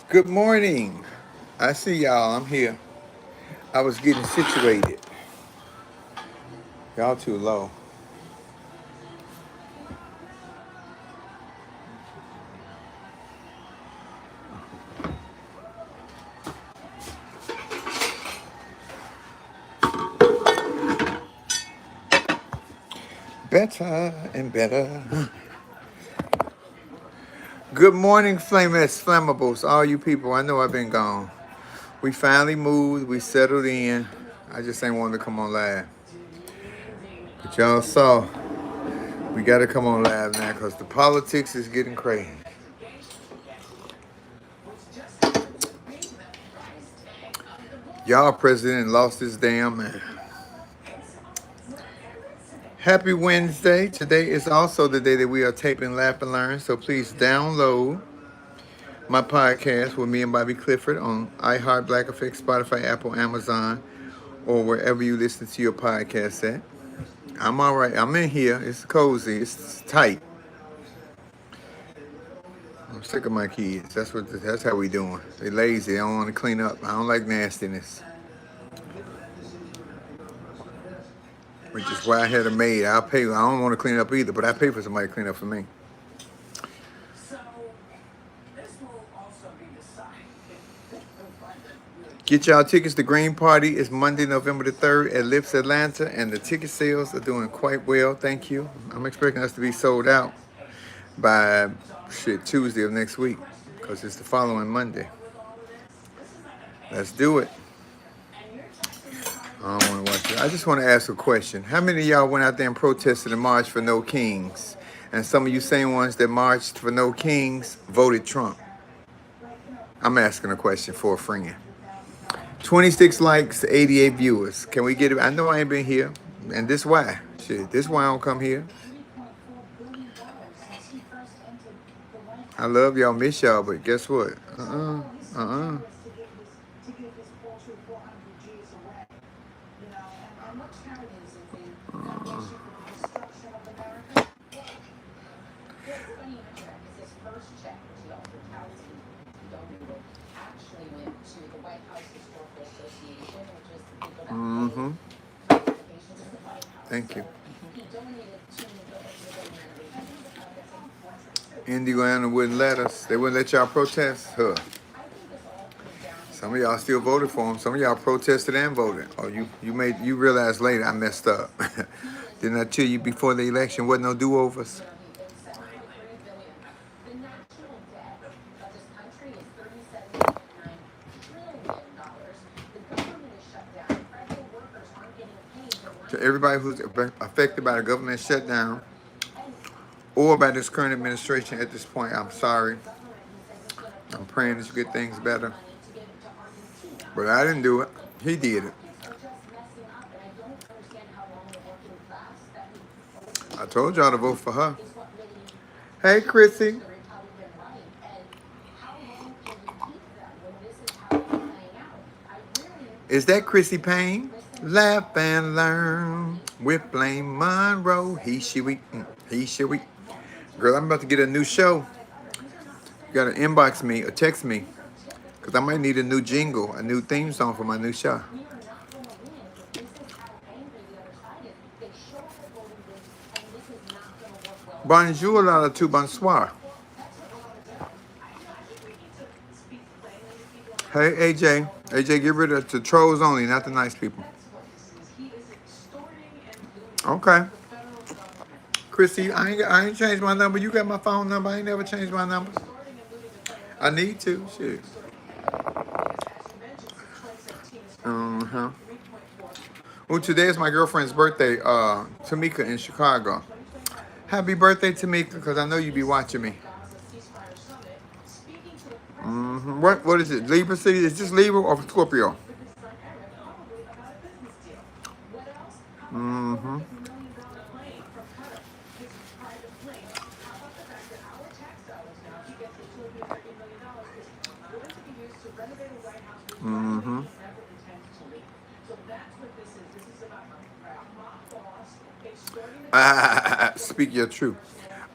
Good morning. I see y'all. I'm here. I was getting situated. Y'all too low. Better and better. Good morning, Flameless Flammables. All you people. I know I've been gone. We finally moved. We settled in. I just ain't wanted to come on live. But y'all saw. We got to come on live now because the politics is getting crazy. Y'all president lost his damn man. Happy Wednesday. Today is also the day that we are taping Laugh and Learn. So please download my podcast with me and Bobby Clifford on iHeart, Black Effect, Spotify, Apple, Amazon, or wherever you listen to your podcast at. I'm all right. I'm in here. It's cozy. It's tight. I'm sick of my kids. That's how we doing. They lazy. They don't want to clean up. I don't like nastiness. Which is why I had a maid. I'll pay. I don't want to clean up either, but I pay for somebody to clean up for me. Get y'all tickets. The Green Party is Monday, November the 3rd at Lips Atlanta, and the ticket sales are doing quite well. Thank you. I'm expecting us to be sold out by Tuesday of next week because it's the following Monday. Let's do it. I don't want to watch it. I just want to ask a question. How many of y'all went out there and protested and marched for no kings? And some of you same ones that marched for no kings voted Trump. I'm asking a question for a friend. 26 likes, 88 viewers. Can we get it? I know I ain't been here. And this why. This why I don't come here. I love y'all, miss y'all, but guess what? Thank you. Indiana wouldn't let us. They wouldn't let y'all protest. Huh. Some of y'all still voted for him. Some of y'all protested and voted. Oh, you realized later I messed up. Didn't I tell you before the election wasn't no do-overs? To everybody who's affected by the government shutdown or by this current administration at this point, I'm sorry. I'm praying that you get things better. But I didn't do it. He did it. I told y'all to vote for her. Hey, Chrissy. Is that Chrissy Payne? Laugh and learn with Blame Monroe. He, she, we. Girl, I'm about to get a new show. You gotta inbox me or text me. Because I might need a new jingle, a new theme song for my new show. Bonjour, la tout bonsoir. Hey, AJ. AJ, get rid of the trolls only, not the nice people. Okay. Chrissy, I ain't changed my number. You got my phone number. I ain't never changed my number. I need to. Shit. Well, today is my girlfriend's birthday, Tamika in Chicago. Happy birthday, Tamika, because I know you be watching me. What is it? Libra City? Is this Libra or Scorpio? Speak your truth.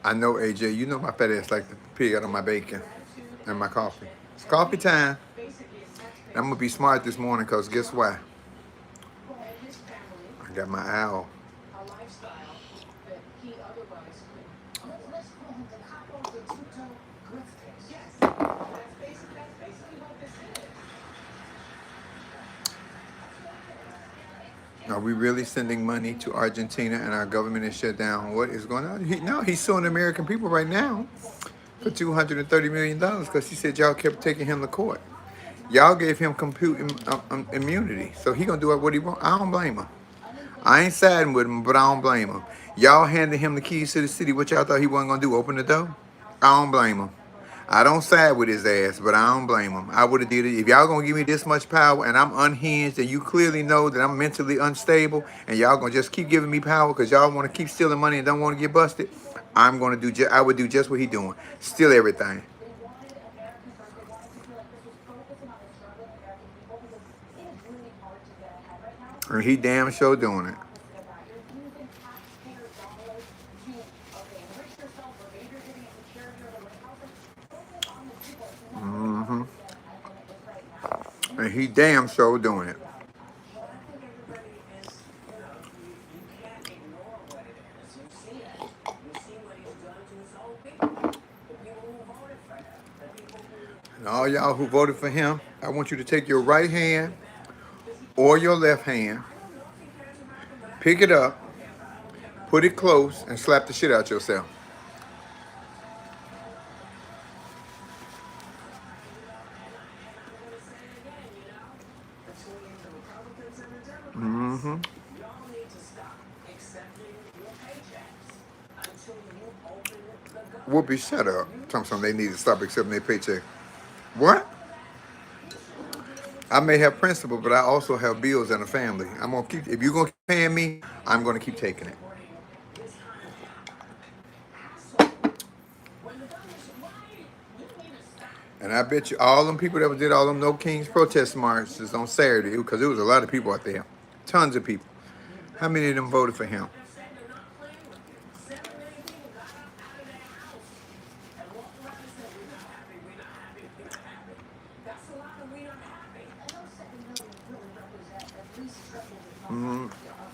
I know, AJ. You know my fat ass like to pig out on my bacon and my coffee. It's coffee time. I'm gonna be smart this morning because guess why? I got my owl. Are we really sending money to Argentina and our government is shut down? What is going on? No, he's suing the American people right now for $230 million because he said y'all kept taking him to court. Y'all gave him immunity, so he gonna do what he want. I don't blame him. I ain't siding with him, but I don't blame him. Y'all handed him the keys to the city. What y'all thought he wasn't gonna do? Open the door? I don't blame him. I don't side with his ass, but I don't blame him. I would have did it. If y'all gonna give me this much power and I'm unhinged and you clearly know that I'm mentally unstable and y'all gonna just keep giving me power because y'all want to keep stealing money and don't want to get busted, I'm gonna do. I would do just what he doing. Steal everything. And he damn sure doing it. And he damn sure doing it. And all y'all who voted for him, I want you to take your right hand or your left hand, pick it up, put it close, and slap the shit out yourself. Whoopi, shut up. Something they need to stop accepting their paycheck. What? I may have principle, but I also have bills and a family. I'm gonna keep. If you're gonna keep paying me, I'm gonna keep taking it. And I bet you all them people that did all them No Kings protest marches on Saturday, because there was a lot of people out there, tons of people. How many of them voted for him?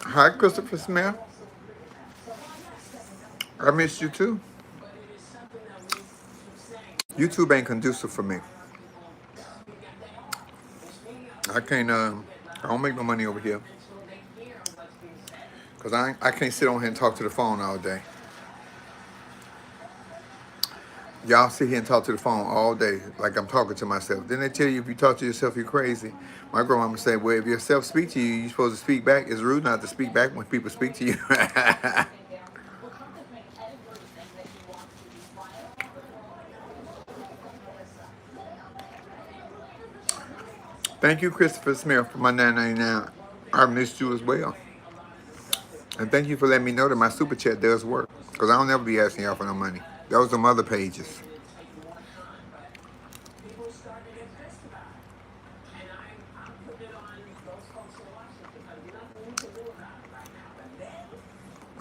Hi, Christopher Smith. I missed you too. YouTube ain't conducive for me. I can't. I don't make no money over here because I can't sit on here and talk to the phone all day. Y'all sit here and talk to the phone all day like I'm talking to myself. Then they tell you if you talk to yourself, you're crazy. My grandmama said, well, if yourself speak to you, you're supposed to speak back. It's rude not to speak back when people speak to you. Thank you, Christopher Smith, for my $9.99. I missed you as well. And thank you for letting me know that my super chat does work. Because I don't never be asking y'all for no money. Those are some other pages.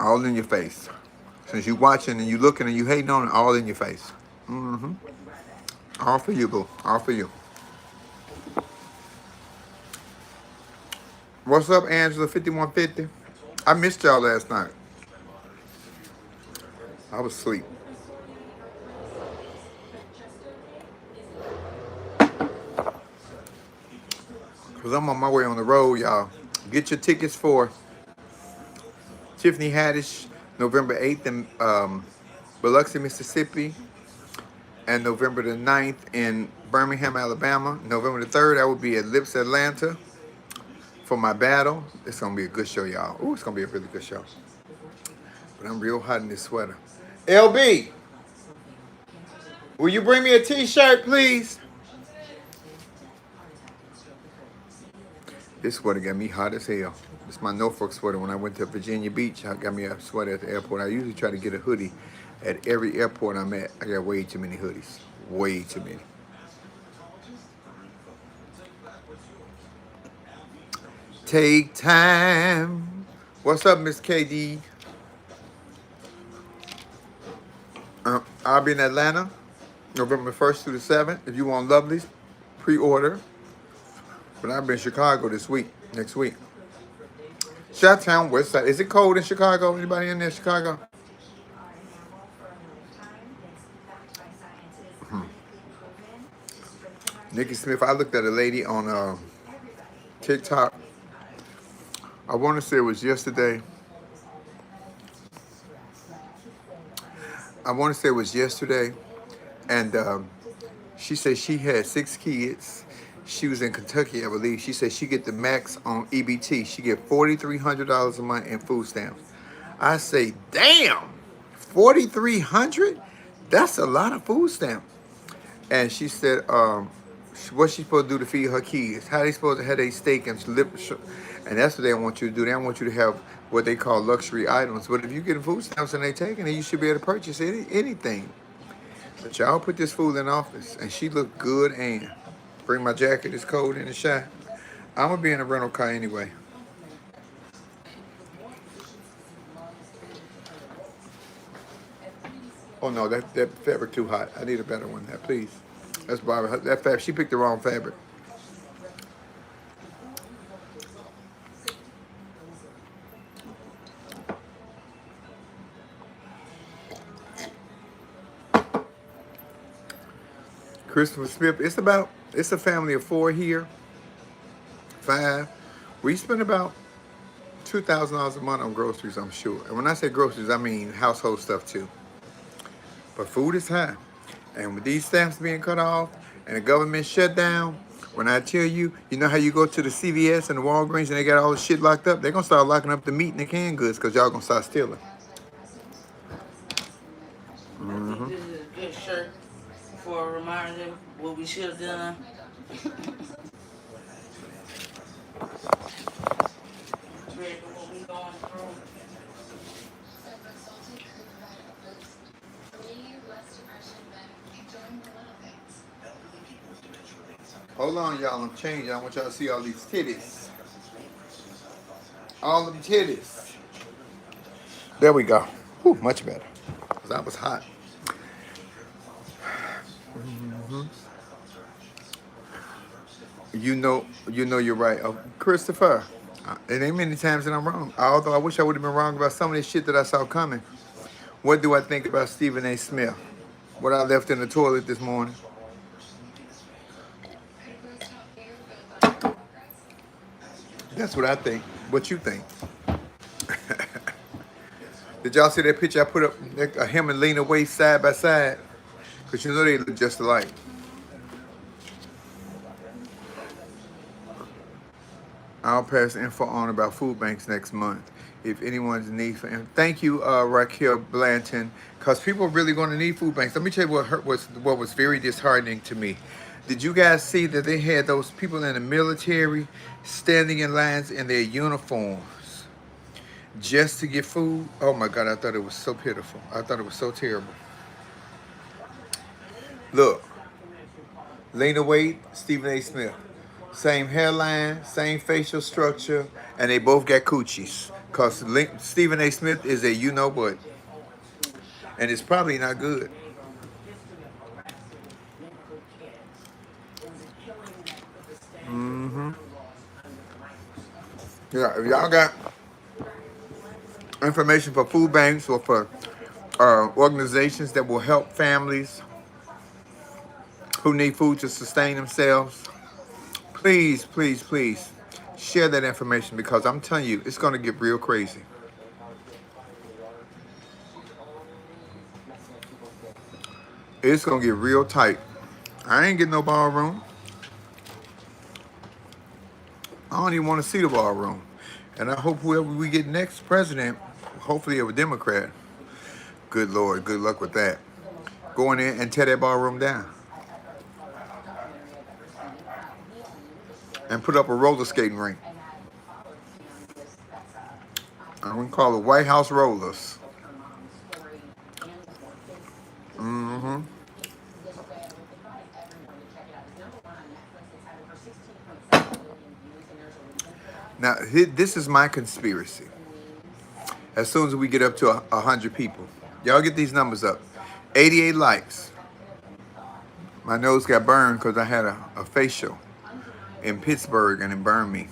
All in your face. Since you watching and you looking and you hating on it, all in your face. All for you, boo. All for you. What's up, Angela 5150? I missed y'all last night. I was asleep. Because I'm on my way on the road, y'all. Get your tickets for Tiffany Haddish, November 8th in Biloxi, Mississippi, and November the 9th in Birmingham, Alabama. November the 3rd, I will be at Lips, Atlanta for my battle. It's going to be a good show, y'all. Ooh, it's going to be a really good show. But I'm real hot in this sweater. LB, will you bring me a t-shirt, please? This sweater got me hot as hell. It's my Norfolk sweater. When I went to Virginia Beach, I got me a sweater at the airport. I usually try to get a hoodie at every airport I'm at. I got way too many hoodies. Way too many. Take time. What's up, Miss KD? I'll be in Atlanta November 1st through the 7th. If you want Lovely's, pre-order. But I'll be in Chicago this week, next week. Chi-Town, West Side. Is it cold in Chicago? Anybody in there, Chicago? Nikki Smith, I looked at a lady on TikTok. I want to say it was yesterday. And she said she had 6 kids. She was in Kentucky, I believe. She said she get the max on EBT. She get $4,300 a month in food stamps. I say, damn, 4,300? That's a lot of food stamps. And she said, what's she supposed to do to feed her kids? How they supposed to have their steak and lip? And that's what they want you to do. They don't want you to have what they call luxury items. But if you get food stamps and they taking it, you should be able to purchase anything. But y'all put this fool in office, and she looked good. And bring my jacket. It's cold in the shop. I'm gonna be in a rental car anyway. Oh no, that fabric too hot. I need a better one. That please. That's Barbara. That fabric. She picked the wrong fabric. Christopher Smith. It's a family of 4 here. 5. We spend about $2,000 a month on groceries, I'm sure. And when I say groceries, I mean household stuff too. But food is high. And with these stamps being cut off and the government shut down, when I tell you, you know how you go to the CVS and the Walgreens and they got all the shit locked up? They're going to start locking up the meat and the canned goods because y'all going to start stealing. Mm-hmm. This is a good shirt for a reminder of what we should have done. Hold on, y'all. I'm changing. I want y'all to see all these titties. All them titties. There we go. Whew, much better. Because that was hot. Mm-hmm. You know you're right. Christopher, it ain't many times that I'm wrong. Although I wish I would have been wrong about some of this shit that I saw coming. What do I think about Stephen A. Smith? What I left in the toilet this morning? That's what I think. What you think? Did y'all see that picture I put up? Him and Lena Waithe side by side? Because you know they look just alike. I'll pass info on about food banks next month. If anyone's in need for info. Thank you, Raquel Blanton. Because people are really going to need food banks. Let me tell you what was very disheartening to me. Did you guys see that they had those people in the military standing in lines in their uniforms just to get food? Oh my God, I thought it was so pitiful. I thought it was so terrible. Look, Lena Waithe, Stephen A. Smith. Same hairline, same facial structure, and they both got coochies. Because Stephen A. Smith is a you-know-what. And it's probably not good. Mm-hmm. Yeah, if y'all got information for food banks or for organizations that will help families who need food to sustain themselves, please, please, please share that information because I'm telling you, it's going to get real crazy. It's going to get real tight. I ain't getting no ballroom. I don't even want to see the ballroom. And I hope whoever we get next president, hopefully a Democrat, good Lord, good luck with that, go in there and tear that ballroom down. And put up a roller skating rink. I'm gonna call it White House Rollers. Mm-hmm. Now, this is my conspiracy. As soon as we get up to 100 people, y'all get these numbers up. 88 likes. My nose got burned because I had a facial in Pittsburgh and it burned me.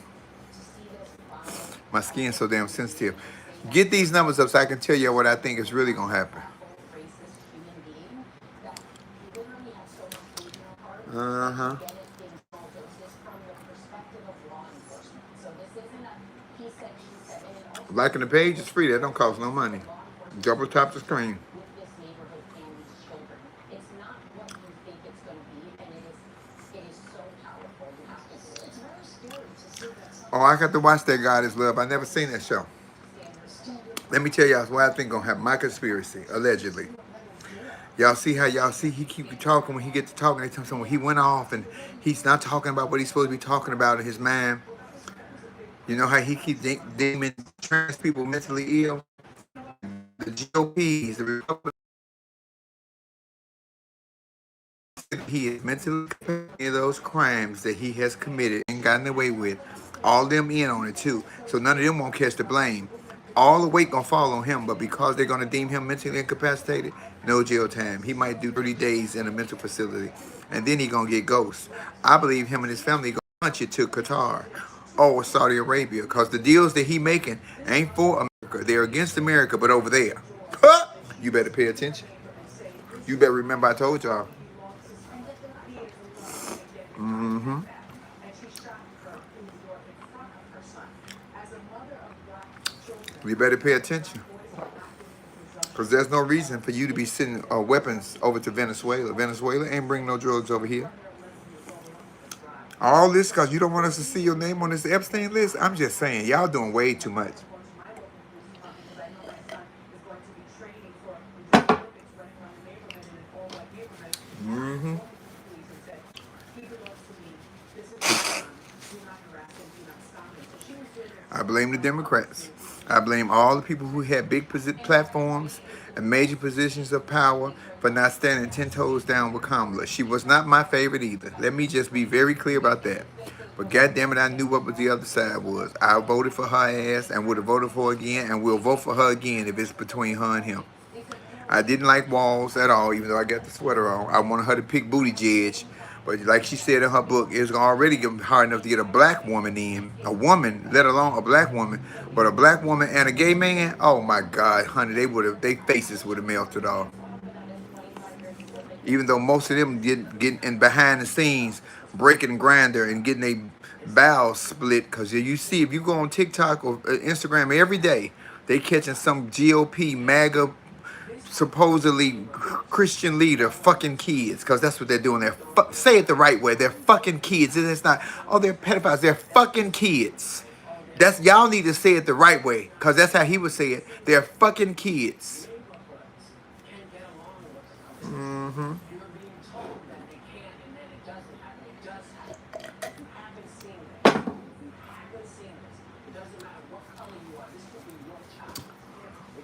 My skin's so damn sensitive. Get these numbers up so I can tell you what I think is really gonna happen. Uh-huh. Liking the page is free. That don't cost no money. Double tap the screen. Oh, I got to watch that God is Love. I never seen that show. Let me tell y'all what I think gonna happen. My conspiracy, allegedly. Y'all see how y'all see he keep talking when he get to talking. They tell him when he went off and he's not talking about what he's supposed to be talking about in his mind. You know how he keeps deeming trans people mentally ill? The GOPs, the Republicans, he is mentally of those crimes that he has committed and gotten away with. All them in on it too. So none of them won't catch the blame. All the weight gonna fall on him, but because they're gonna deem him mentally incapacitated, no jail time. He might do 30 days in a mental facility, and then he gonna get ghost. I believe him and his family gonna punch it to Qatar or Saudi Arabia, because the deals that he making ain't for America. They're against America, but over there. Huh! You better pay attention. You better remember I told y'all. Mm-hmm. You better pay attention. Because there's no reason for you to be sending weapons over to Venezuela. Venezuela ain't bringing no drugs over here. All this because you don't want us to see your name on this Epstein list? I'm just saying, y'all doing way too much. Mm-hmm. I blame the Democrats. I blame all the people who had big platforms and major positions of power for not standing 10 toes down with Kamala. She was not my favorite either. Let me just be very clear about that. But goddamn it, I knew what the other side was. I voted for her ass and would have voted for her again and will vote for her again if it's between her and him. I didn't like Walls at all, even though I got the sweater on. I wanted her to pick Booty Judge. But like she said in her book, it's already hard enough to get a black woman in. A woman, let alone a black woman. But a black woman and a gay man, oh my God, honey, they faces would have melted off. Even though most of them get in behind the scenes, breaking grinder and getting their bowels split. Because you see, if you go on TikTok or Instagram every day, they catching some GOP, MAGA, supposedly Christian leader fucking kids, because that's what they're doing. They're say it the right way. They're fucking kids. It's not, oh, they're pedophiles. They're fucking kids. That's y'all need to say it the right way, because that's how he would say it. They're fucking kids. Mm-hmm.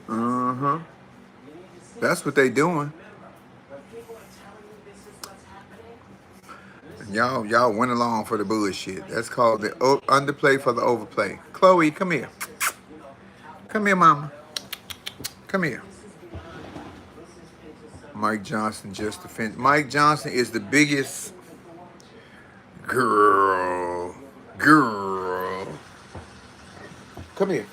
Mm-hmm. That's what they doing. Y'all went along for the bullshit. That's called the underplay for the overplay. Chloe, come here. Come here, mama. Come here. Mike Johnson just defended. Mike Johnson is the biggest girl. Come here.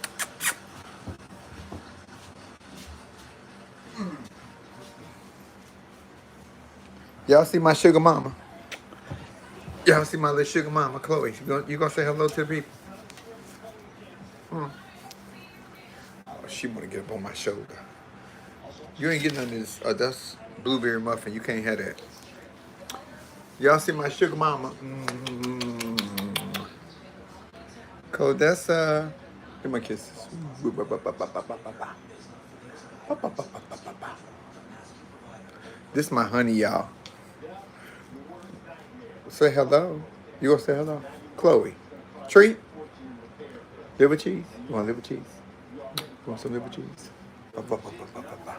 Y'all see my sugar mama? Y'all see my little sugar mama, Chloe? You gonna say hello to the people? Oh, she wanna get up on my shoulder. You ain't getting none of this. That's blueberry muffin. You can't have that. Y'all see my sugar mama? Cause that's give my kisses. This my honey, y'all. Say hello. You gonna say hello? Chloe. Treat? Liver cheese? You want liver cheese? Want some liver cheese? Ba, ba, ba, ba, ba, ba,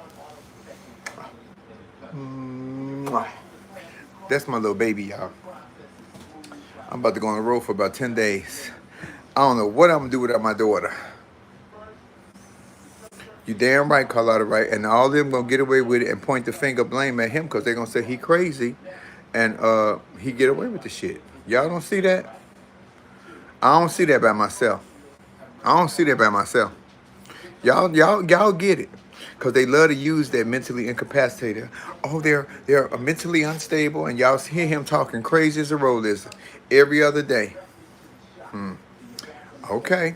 ba. Mwah. That's my little baby, y'all. I'm about to go on the road for about 10 days. I don't know what I'm gonna do without my daughter. You damn right, Carlotta, right? And all of them gonna get away with it and point the finger blame at him because they're gonna say he crazy and he get away with the shit. Y'all don't see that? I don't see that by myself. I don't see that by myself. Y'all get it. Cause they love to use that mentally incapacitated. Oh, they're mentally unstable, and y'all hear him talking crazy as a roll is every other day. Okay.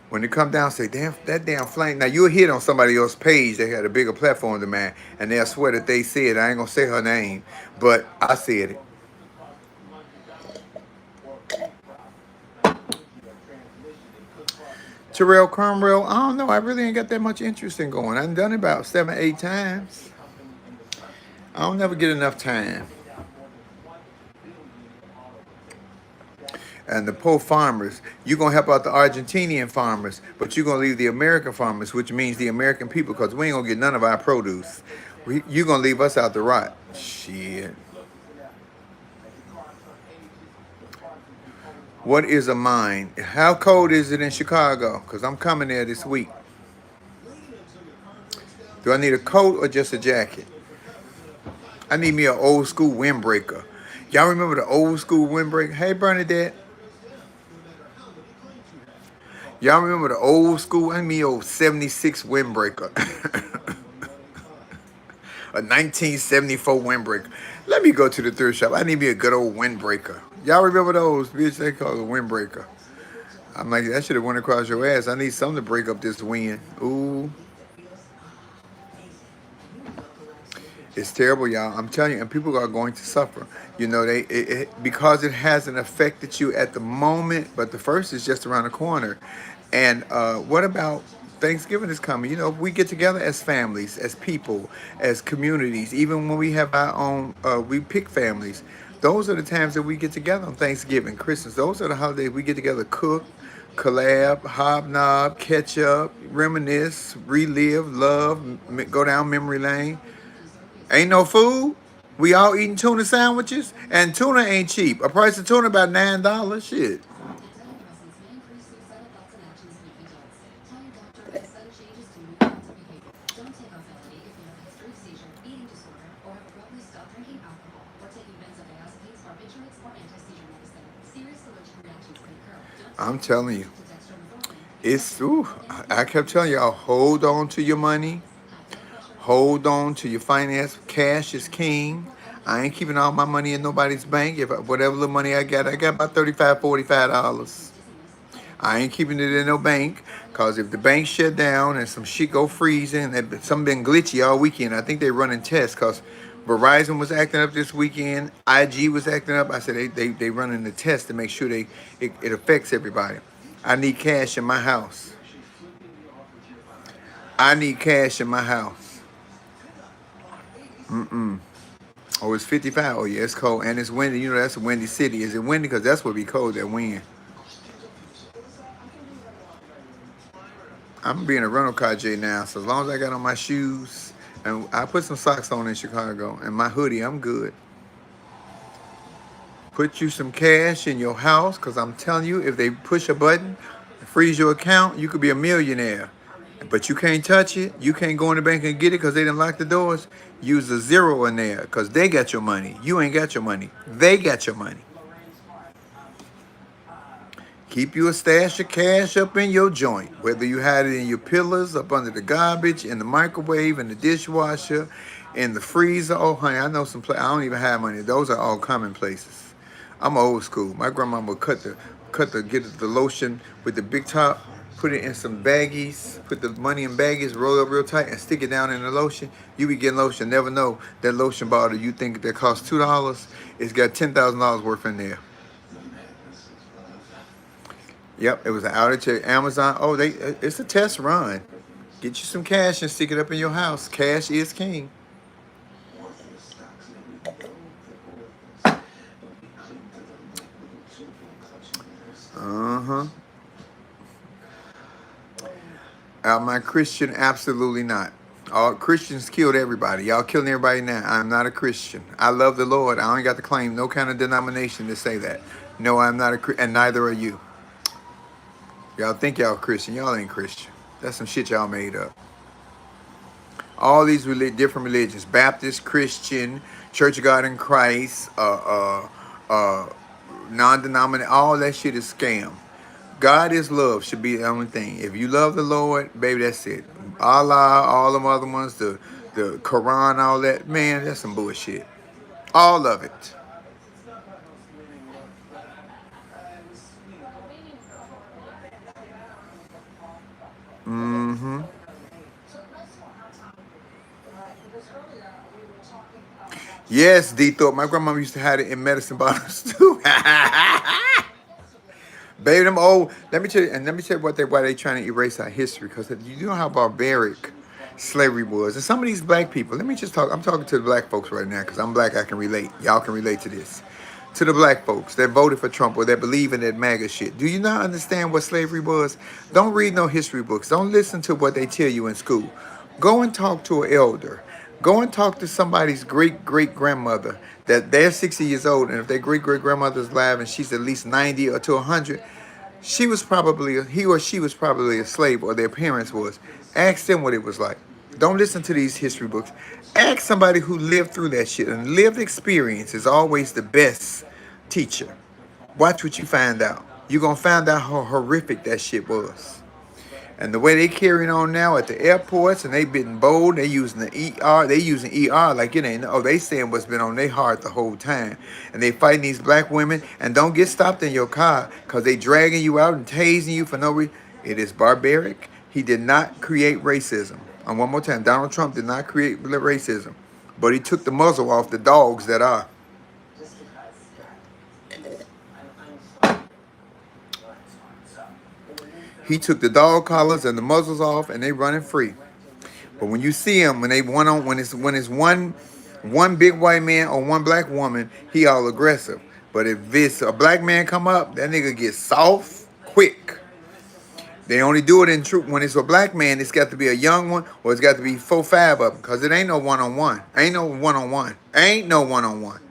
When they come down, say, damn, that damn flame. Now you'll hit on somebody else's page. They had a bigger platform than mine, and they'll swear that they said. I ain't gonna say her name, but I said it. Terrell Cromwell, I don't know. I really ain't got that much interest in going. I've done it about 7, 8 times. I don't never get enough time. And the poor farmers, you're going to help out the Argentinian farmers, but you're going to leave the American farmers, which means the American people, because we ain't going to get none of our produce. You're going to leave us out to rot. Shit. What is a mine? How cold is it in Chicago? Because I'm coming there this week. Do I need a coat or just a jacket? I need me an old school windbreaker. Y'all remember the old school windbreaker? Hey, Bernadette. Y'all remember the old school? I need me an old 76 windbreaker. A 1974 windbreaker. Let me go to the thrift shop. I need me a good old windbreaker. Y'all remember those? Bitch, they call it a windbreaker. I'm like, that should have went across your ass. I need something to break up this wind. Ooh. It's terrible, y'all. I'm telling you, and people are going to suffer. You know, because it hasn't affected you at the moment, but the first is just around the corner. And what about Thanksgiving is coming? You know, we get together as families, as people, as communities. Even when we have our own, we pick families. Those are the times that we get together on Thanksgiving, Christmas. Those are the holidays we get together, cook, collab, hobnob, catch up, reminisce, relive, love, go down memory lane. Ain't no food. We all eating tuna sandwiches, and tuna ain't cheap. A price of tuna about $9. Shit. I'm telling you, it's. Ooh, I kept telling y'all, hold on to your money. Hold on to your finance. Cash is king. I ain't keeping all my money in nobody's bank. Whatever little money I got about $35, $45. I ain't keeping it in no bank, cause if the bank shut down and some shit go freezing, and something been glitchy all weekend. I think they running tests, cause Verizon was acting up this weekend. IG was acting up. I said they running the test to make sure it affects everybody. I need cash in my house. I need cash in my house. Oh, it's 55. Oh yeah, it's cold and it's windy. You know that's a windy city. Is it windy? Cause that's what be cold. That wind. I'm being a rental car J now, so as long as I got on my shoes and I put some socks on in Chicago and my hoodie, I'm good. Put you some cash in your house, cause I'm telling you, if they push a button, freeze your account, you could be a millionaire. But you can't touch it. You can't go in the bank and get it because they didn't lock the doors. Use a zero in there because they got your money. You ain't got your money. They got your money. Keep you a stash of cash up in your joint, whether you had it in your pillars, up under the garbage, in the microwave, in the dishwasher, in the freezer. Oh, honey, I know some places. I don't even have money. Those are all commonplaces. I'm old school. My grandma would get the lotion with the big top, put it in some baggies, put the money in baggies, roll it up real tight, and stick it down in the lotion. You be getting lotion. Never know that lotion bottle you think that costs $2, it's got $10,000 worth in there. Yep, it was an outage at Amazon. Oh, it's a test run. Get you some cash and stick it up in your house. Cash is king. Uh-huh. Am I Christian? Absolutely not. All Christians killed everybody. Y'all killing everybody now. I'm not a Christian. I love the Lord. I ain't got to claim no kind of denomination to say that. No, I'm not a Christian, and neither are you. Y'all think y'all Christian. Y'all ain't Christian. That's some shit y'all made up. All these different religions: Baptist, Christian, Church of God in Christ, non-denominational. All that shit is scam. God is love should be the only thing. If you love the Lord, baby, that's it. Allah, all them other ones, the Quran, all that, man, that's some bullshit. All of it. Mm-hmm. Yes, D Thorpe. My grandma used to have it in medicine bottles too. Baby, them old. Let me tell you, and let me tell you why they trying to erase our history. Because you know how barbaric slavery was, and some of these black people. Let me just talk. I'm talking to the black folks right now because I'm black. I can relate. Y'all can relate to this. To the black folks that voted for Trump or that believe in that MAGA shit. Do you not understand what slavery was? Don't read no history books. Don't listen to what they tell you in school. Go and talk to an elder. Go and talk to somebody's great great grandmother that they're 60 years old, and if their great great grandmother's alive and she's at least 90 or to 100, he or she was probably a slave, or their parents was. Ask them what it was like. Don't listen to these history books. Ask somebody who lived through that shit. And lived experience is always the best teacher. Watch what you find out. You're gonna find out how horrific that shit was. And the way they carrying on now at the airports, and they been bold, they using the ER, they using ER like it ain't. Oh, they saying what's been on their heart the whole time, and they fighting these black women. And don't get stopped in your car because they dragging you out and tasing you for no reason. It is barbaric. He did not create racism. And one more time, Donald Trump did not create racism, but he took the muzzle off the dogs that are. He took the dog collars and the muzzles off, and they running free. But when you see them, when it's one big white man or one black woman, he all aggressive. But if it's a black man come up, that nigga gets soft quick. They only do it in truth when it's a black man. It's got to be a young one, or it's got to be 4, 5 of them, cause it ain't no one on one. Ain't no one on one. Ain't no one on one.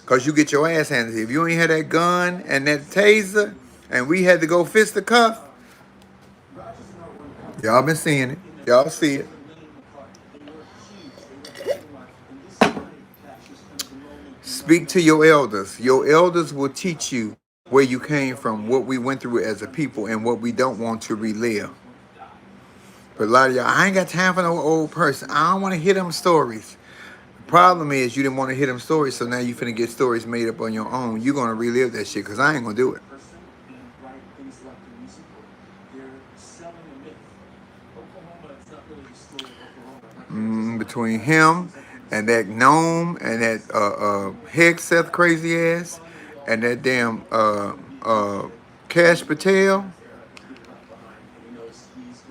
Cause you get your ass handed. If you ain't had that gun and that taser, and we had to go fist the cuff, y'all been seeing it. Y'all see it. Speak to your elders. Your elders will teach you where you came from, what we went through as a people, and what we don't want to relive. But a lot of y'all, I ain't got time for no old person. I don't want to hear them stories. The problem is you didn't want to hear them stories, so now you finna get stories made up on your own. You're gonna relive that shit, because I ain't gonna do it. Between him and that gnome and that Hegseth crazy ass and that damn Cash Patel.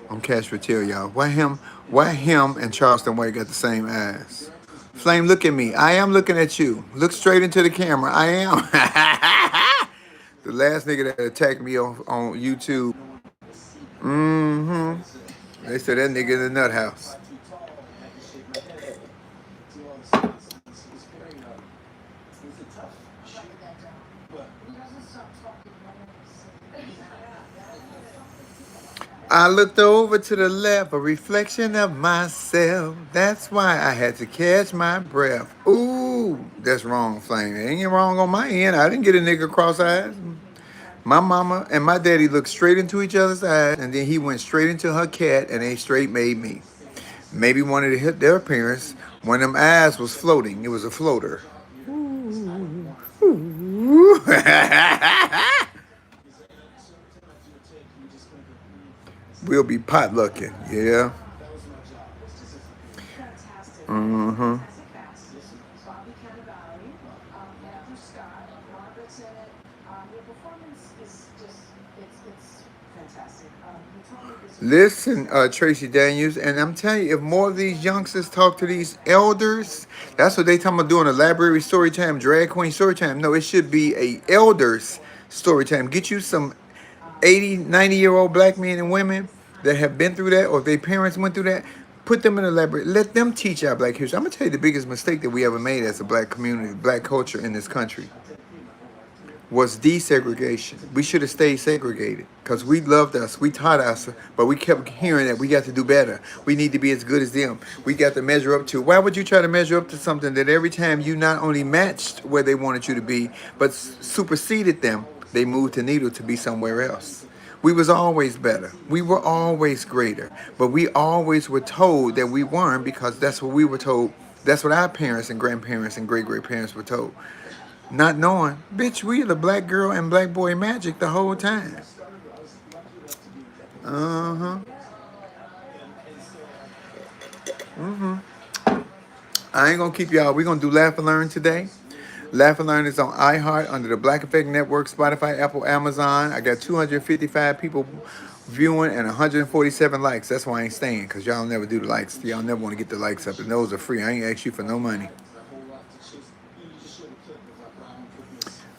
I'm Cash Patel, y'all. Why him and Charleston White got the same eyes? Flame, look at me. I am looking at you. Look straight into the camera. I am. The last nigga that attacked me on YouTube. Mm-hmm. They said that nigga in the nut house. I looked over to the left, a reflection of myself. That's why I had to catch my breath. Ooh, that's wrong, Flame. It ain't wrong on my end. I didn't get a nigga cross-eyed. My mama and my daddy looked straight into each other's eyes, and then he went straight into her cat, and they straight made me. Maybe wanted to hit their parents. One of them eyes was floating. It was a floater. Ooh. We'll be potlucking, yeah. Mm-hmm. Listen, Tracy Daniels, and I'm telling you, if more of these youngsters talk to these elders, that's what they talking about doing, a library story time, drag queen story time. No, it should be a elders story time. Get you some 80, 90-year-old black men and women that have been through that, or if their parents went through that, put them in a library. Let them teach our black history. I'm gonna tell you the biggest mistake that we ever made as a black community, black culture in this country, was desegregation. We should have stayed segregated because we loved us, we taught us, but we kept hearing that we got to do better. We need to be as good as them. We got to measure up to. Why would you try to measure up to something that every time you not only matched where they wanted you to be, but superseded them, they moved the needle to be somewhere else? We was always better. We were always greater, but we always were told that we weren't because that's what we were told. That's what our parents and grandparents and great parents were told. Not knowing, bitch, we the black girl and black boy magic the whole time. Uh-huh. I ain't gonna keep y'all. We're gonna do Laugh and Learn today. Laugh and Learn is on iHeart under the Black Effect Network, Spotify, Apple, Amazon. I got 255 people viewing and 147 likes. That's why I ain't staying, because y'all never do the likes. Y'all never want to get the likes up, and those are free. I ain't ask you for no money.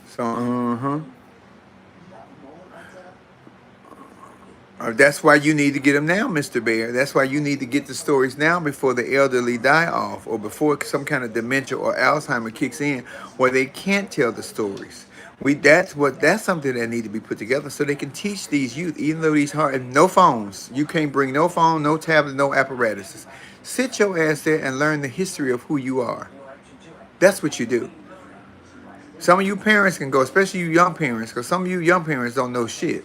So, that's why you need to get them now, Mr. Bear. That's why you need to get the stories now before the elderly die off or before some kind of dementia or Alzheimer kicks in where they can't tell the stories. That's something that need to be put together so they can teach these youth, even though these hard, and no phones. You can't bring no phone, no tablet, no apparatuses. Sit your ass there and learn the history of who you are. That's what you do. Some of you parents can go, especially you young parents, because some of you young parents don't know shit.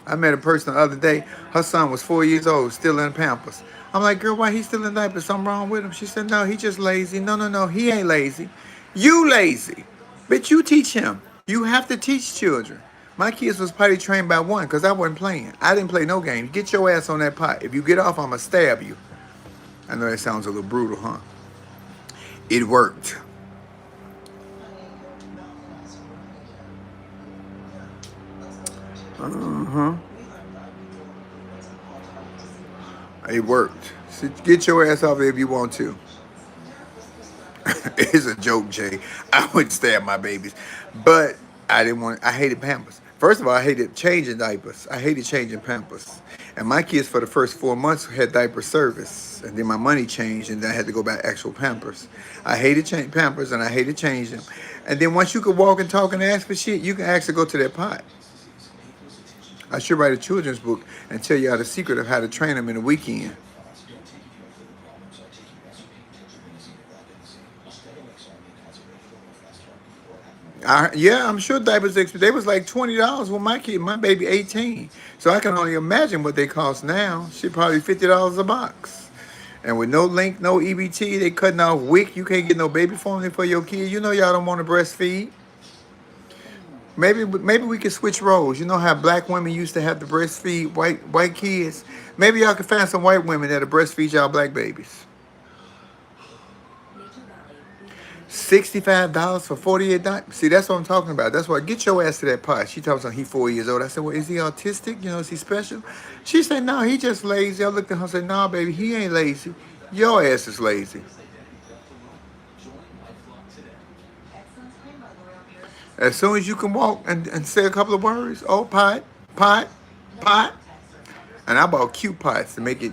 I met a person the other day. Her son was 4 years old, still in Pampers. I'm like, girl, why he still in diapers? Something wrong with him? She said, no, he just lazy. No, he ain't lazy. You lazy. But you teach him. You have to teach children. My kids was potty trained by one because I wasn't playing. I didn't play no games. Get your ass on that pot. If you get off, I'm going to stab you. I know that sounds a little brutal, huh? It worked. It worked. So get your ass off there if you want to. It's a joke, Jay. I wouldn't stab my babies. But I hated Pampers. First of all, I hated changing diapers. I hated changing Pampers. And my kids for the first 4 months had diaper service. And then my money changed and then I had to go back actual Pampers. I hated Pampers and I hated changing them. And then once you could walk and talk and ask for shit, you can actually go to that pot. I should write a children's book and tell y'all the secret of how to train them in a weekend. I'm sure diapers they was like $20 when my baby 18. So I can only imagine what they cost now. Shit, probably $50 a box. And with no link, no EBT, they cutting off WIC. You can't get no baby formula for your kid. You know y'all don't want to breastfeed. Maybe we could switch roles. You know how black women used to have to breastfeed white kids? Maybe y'all can find some white women that'll breastfeed y'all black babies. $65 for 48 diapers. See, that's what I'm talking about. That's why get your ass to that pot. She talks about he 4 years old. I said, well, is he autistic? You know, is he special? She said, no, he just lazy. I looked at her and said, no, baby, he ain't lazy. Your ass is lazy. As soon as you can walk and say a couple of words, oh, pot. And I bought cute pots to make it,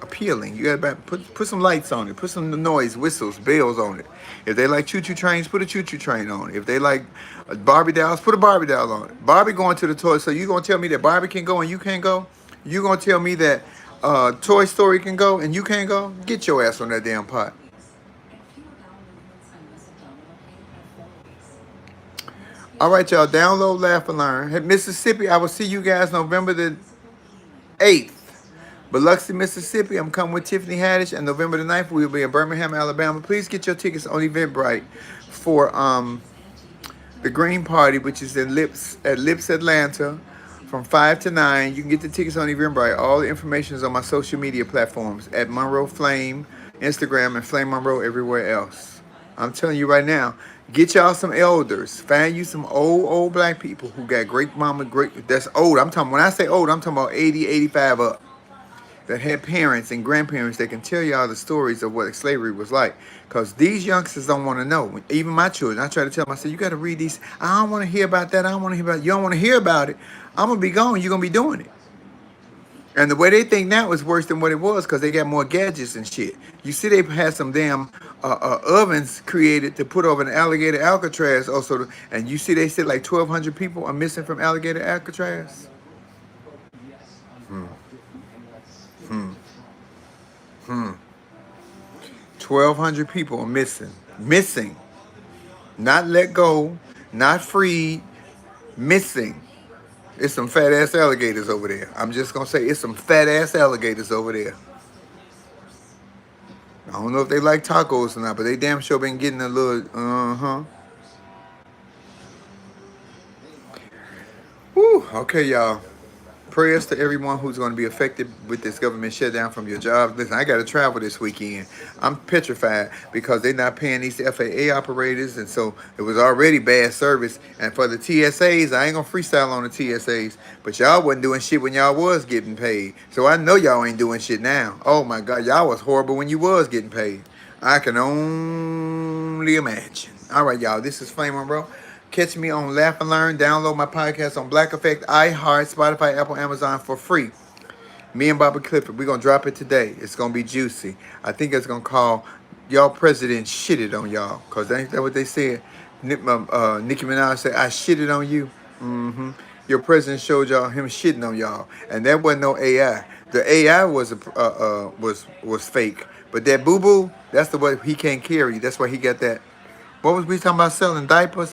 appealing. You got to put some lights on it. Put some noise, whistles, bells on it. If they like choo-choo trains, put a choo-choo train on it. If they like Barbie dolls, put a Barbie doll on it. Barbie going to the toy. So you going to tell me that Barbie can go and you can't go? You going to tell me that Toy Story can go and you can't go? Get your ass on that damn pot. All right, y'all. Download, laugh, and learn. Hey, Mississippi, I will see you guys November the 8th. Biloxi, Mississippi, I'm coming with Tiffany Haddish, and November the 9th, we will be in Birmingham, Alabama. Please get your tickets on Eventbrite for the Green Party, which is in Lips Atlanta, from 5 to 9. You can get the tickets on Eventbrite. All the information is on my social media platforms at Monroe Flame, Instagram, and Flame Monroe everywhere else. I'm telling you right now, get y'all some elders. Find you some old black people who got great mama, that's old. When I say old, I'm talking about 80, 85 up. That had parents and grandparents that can tell y'all the stories of what slavery was like. Because these youngsters don't want to know. Even my children, I try to tell them, I say, you got to read these. I don't want to hear about that. I don't want to hear about it. You don't want to hear about it. I'm going to be gone. You're going to be doing it. And the way they think now is worse than what it was because they got more gadgets and shit. You see, they had some damn ovens created to put over an alligator Alcatraz. Also, and you see, they said like 1,200 people are missing from alligator Alcatraz. Hmm. Hmm. Hmm. 1,200 people are missing. Missing. Not let go. Not freed. Missing. It's some fat ass alligators over there. I'm just gonna say it's some fat ass alligators over there. I don't know if they like tacos or not, but they damn sure been getting a little uh-huh. Whew. Okay, y'all. Prayers to everyone who's going to be affected with this government shutdown from your jobs. Listen, I got to travel this weekend. I'm petrified because they're not paying these FAA operators, and so it was already bad service. And for the TSAs, I ain't gonna freestyle on the TSAs, but y'all wasn't doing shit when y'all was getting paid. So I know y'all ain't doing shit now. Oh my God, y'all was horrible when you was getting paid. I can only imagine. All right, y'all. This is Flame Monroe. Catch me on Laugh and Learn. Download my podcast on Black Effect, iHeart, Spotify, Apple, Amazon for free. Me and Bobby Clifford, we're going to drop it today. It's going to be juicy. I think it's going to call y'all president shitted on y'all. Because ain't that what they said? Nicki Minaj said, I shitted on you. Mm-hmm. Your president showed y'all him shitting on y'all. And that wasn't no AI. The AI was fake. But that boo-boo, that's the way he can't carry. That's why he got that. What was we talking about selling diapers?